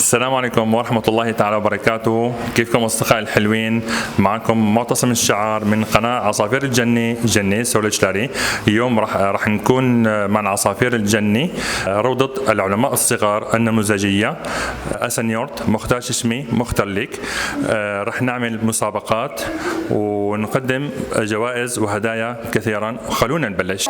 السلام عليكم ورحمة الله تعالى وبركاته. كيفكم أصدقائي الحلوين؟ معكم معتصم الشعار من قناة عصافير الجنة سولجلاري. اليوم راح نكون مع عصافير الجنة روضة العلماء الصغار النموذجية أسنيورت مختار ششمي مختار ليك. راح نعمل مسابقات ونقدم جوائز وهدايا كثيرا. خلونا نبلش.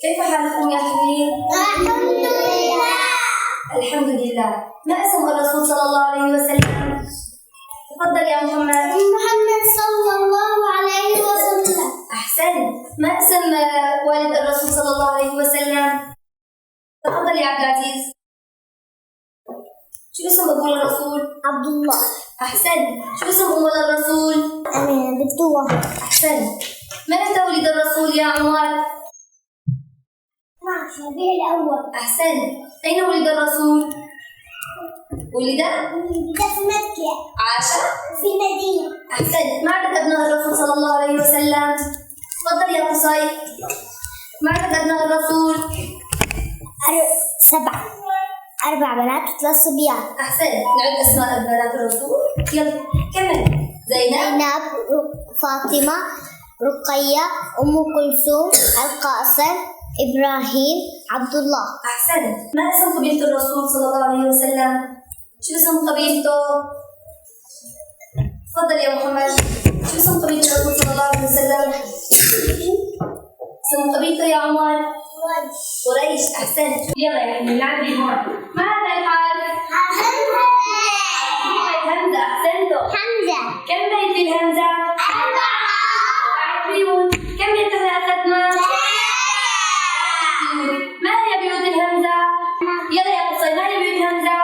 كيف حالكم يا حبيبي؟ الحمد لله. ما اسم الرسول صلى الله عليه وسلم؟ تفضل يا محمد صلى الله عليه وسلم. أحسن. ما اسم والد الرسول صلى الله عليه وسلم؟ تفضل يا عبد العزيز. شو اسم أبو الرسول؟ عبد الله. أحسن. شو اسم أم الرسول؟ أمينة بنت وهب. أحسن. متى ولد الرسول يا عمر؟ ربيع الأول. أحسن. أين ولد الرسول؟ ولد في مكة. عاش في المدينة. أحسن. ما عدد أبناء الرسول صلى الله عليه وسلم؟ تفضل يا قصي. ما عدد أبناء الرسول؟ 7. 4 بنات و3 صبيان. أحسن. نعد أسماء بنات الرسول. يلا كمل. زينب، فاطمة، رقية، أم كلثوم، القاسم، إبراهيم، عبد الله. أحسن. ما اسم قبيلة الرسول صلى الله عليه وسلم؟ شو اسم قبيلته؟ تفضل يا محمد. شو اسم قبيلة الرسول صلى الله عليه وسلم؟ اسم قبيلته يا عمر؟ قريش. أحسن. يلا يا حبيبي نلعب هون. ما هذا الحرف؟ همزة. أحسنتم. حمزة. كم بيت في الهمزة؟ 4. عيون. كم بيت أخذنا؟ ما هي بيوت الهمزة؟ يلا يا قصي، ما هي بيوت الهمزة؟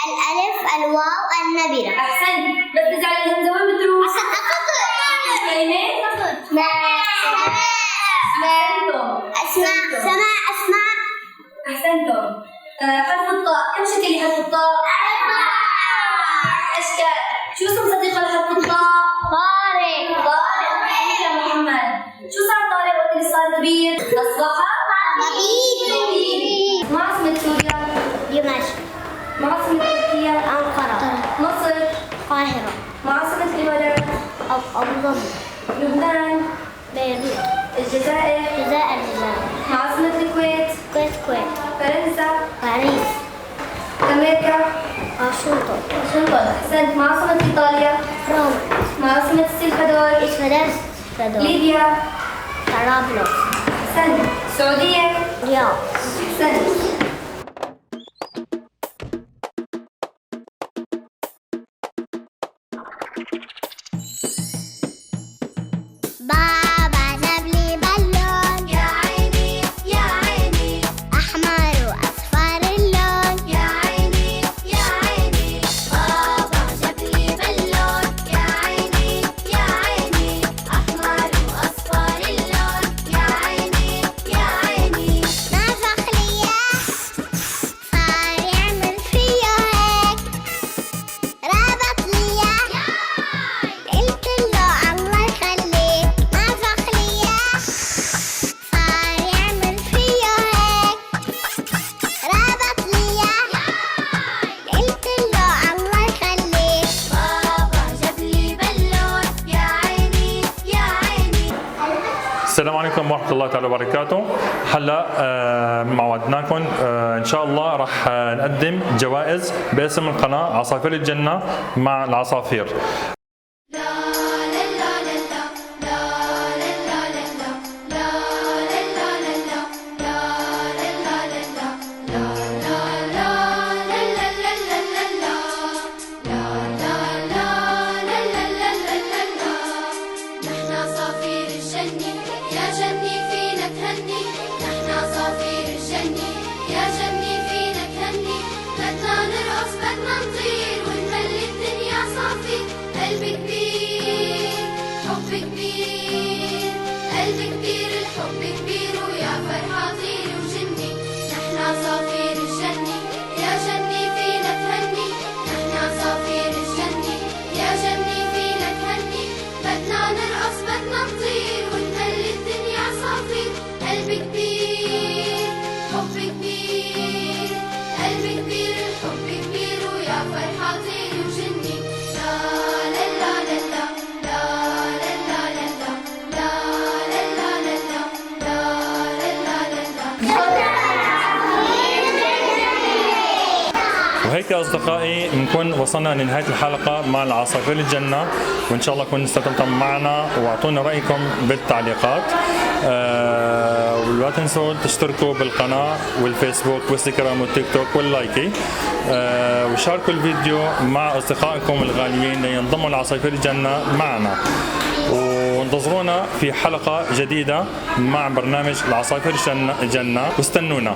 الألف، الواو، النبرة. أحسن. بس تجعل الهمزة وين بتروح؟ كلمة؟ أسماء. سماء. أسماء. أحسنتم. حرف الطاء، كم شكل لحرف الطاء؟ 4. أشكال. شو اسم صديق لحرف الطاء؟ طارق. يا محمد. شو صار طارق وقت اللي صار كبير؟ أصبح طبيب. ما عاصمة سوريا؟ دمشق. ما عاصمة تركيا؟ أنقرة. مصر؟ القاهرة. ما عاصمة البلد؟ أبو ظبي. لبنان؟ بيروت. الجزائر؟ الجزائر. ما عاصمة الكويت؟ كويت. فرنسا؟ باريس. أمريكا؟ واشنطن. أحسنت. ما عاصمة إيطاليا؟ روما. ما عاصمة السلفادور؟ ليبيا؟ طرابلس. أحسنت. السعودية؟ رياض. أحسنت. بابا جاب لي بالون. يا عيني يا عيني أحمر وأصفر اللون. يا عيني يا عيني بابا جاب لي بالون. يا عيني يا عيني أحمر السلام عليكم ورحمة الله تعالى وبركاته. هلا معودناكم إن شاء الله رح نقدم جوائز باسم القناة عصافير الجنة مع العصافير. وهيك يا أصدقائي بنكون وصلنا لنهاية الحلقة مع العصافير الجنة، وإن شاء الله تكونوا استمتعتم معنا واعطونا رأيكم بالتعليقات. ولا تنسوا تشتركوا بالقناة والفيسبوك والانستغرام والتيك توك واللايكي، وشاركوا الفيديو مع أصدقائكم الغاليين لينضموا لعصافير الجنة معنا، وانتظرونا في حلقة جديدة مع برنامج العصافير الجنة واستنونا.